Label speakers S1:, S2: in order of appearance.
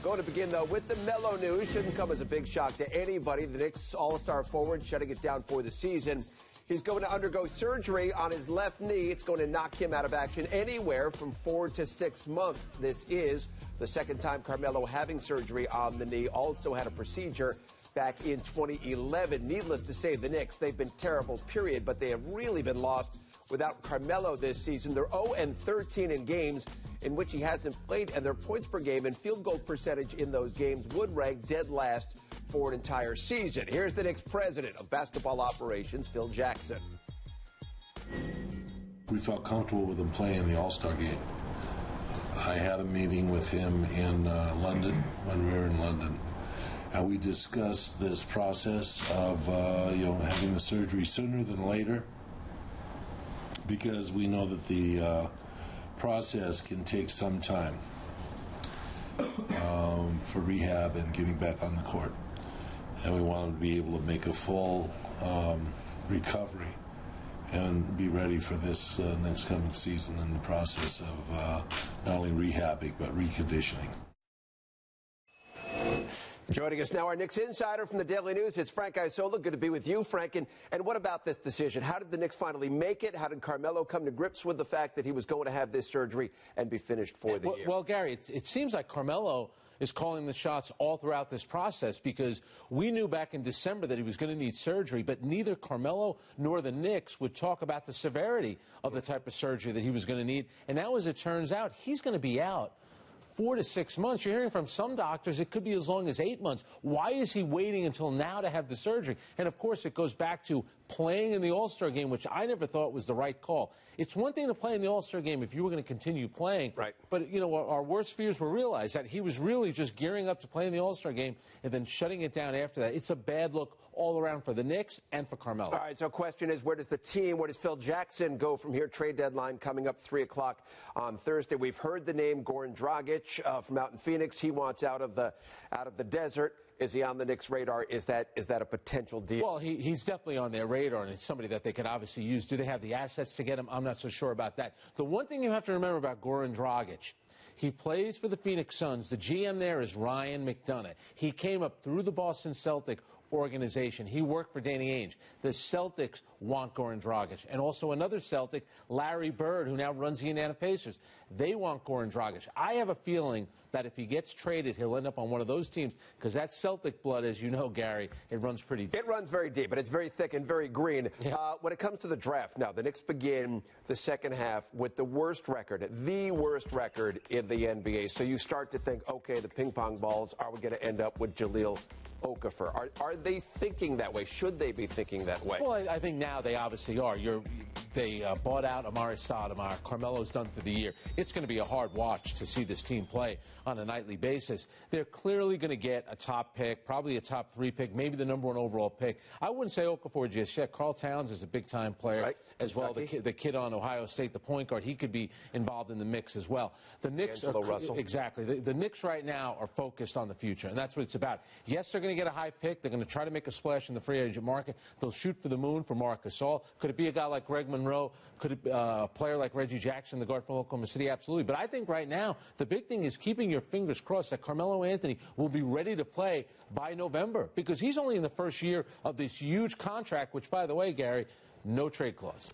S1: Going to begin, though, with the Melo news. Shouldn't come as a big shock to anybody. The Knicks all-star forward shutting it down for the season. He's going to undergo surgery on his left knee. It's going to knock him out of action anywhere from 4 to 6 months. This is the second time Carmelo having surgery on the knee. Also had a procedure back in 2011. Needless to say, the Knicks, they've been terrible, period, but they have really been lost without Carmelo this season. They're 0-13 in games in which he hasn't played, and their points per game and field goal percentage in those games would rank dead last for an entire season. Here's the Knicks president of basketball operations, Phil Jackson.
S2: We felt comfortable with him playing the All-Star game. I had a meeting with him in London, when we were in London, and we discussed this process of having the surgery sooner than later, because we know that the process can take some time for rehab and getting back on the court. And we want him to be able to make a full recovery and be ready for this next coming season in the process of not only rehabbing but reconditioning.
S1: Joining us now, our Knicks insider from the Daily News. It's Frank Isola. Good to be with you, Frank. And what about this decision? How did the Knicks finally make it? How did Carmelo come to grips with the fact that he was going to have this surgery and be finished for the year?
S3: Well, Gary, it seems like Carmelo is calling the shots all throughout this process, because we knew back in December that he was going to need surgery, but neither Carmelo nor the Knicks would talk about the severity of the type of surgery that he was going to need. And now, as it turns out, he's going to be out 4 to 6 months. You're hearing from some doctors it could be as long as 8 months. Why is he waiting until now to have the surgery? And, of course, it goes back to playing in the All-Star game, which I never thought was the right call. It's one thing to play in the All-Star game if you were going to continue playing.
S1: Right.
S3: But, you know, our worst fears were realized that he was really just gearing up to play in the All-Star game and then shutting it down after that. It's a bad look all around for the Knicks and for Carmelo.
S1: All right, so question is, where does the team, where does Phil Jackson go from here? Trade deadline coming up 3 o'clock on Thursday. We've heard the name Goran Dragic from out in Phoenix. He wants out of the desert. Is he on the Knicks' radar? Is that a potential deal?
S3: Well, he's definitely on their radar, and it's somebody that they could obviously use. Do they have the assets to get him? I'm not so sure about that. The one thing you have to remember about Goran Dragic, he plays for the Phoenix Suns. The GM there is Ryan McDonough. He came up through the Boston Celtics organization. He worked for Danny Ainge. The Celtics want Goran Dragic. And also another Celtic, Larry Bird, who now runs the Indiana Pacers. They want Goran Dragic. I have a feeling that if he gets traded, he'll end up on one of those teams, because that Celtic blood, as you know, Gary, it runs pretty deep.
S1: It runs very deep, but it's very thick and very green. Yeah. When it comes to the draft now, the Knicks begin the second half with the worst record in the NBA. So you start to think, okay, the ping pong balls, are we going to end up with Jahlil Okafor? Are they thinking that way? Should they be thinking that way?
S3: Well, I think now they obviously are. They bought out Amari Stoudemire. Carmelo's done for the year. It's going to be a hard watch to see this team play on a nightly basis. They're clearly going to get a top pick, probably a top 3 pick, maybe the #1 overall pick. I wouldn't say Okafor just yet. Carl Towns is a big-time player, right, as well. The kid on Ohio State, the point guard, he could be involved in the mix as well. The Knicks are exactly. The Knicks right now are focused on the future, and that's what it's about. Yes, they're going to get a high pick. They're going to try to make a splash in the free agent market. They'll shoot for the moon for Marc Gasol. Could it be a guy like Greg Monroe? Could it be a player like Reggie Jackson, the guard from Oklahoma City? Absolutely. But I think right now the big thing is keeping your fingers crossed that Carmelo Anthony will be ready to play by November, because he's only in the first year of this huge contract, which, by the way, Gary, no trade clause.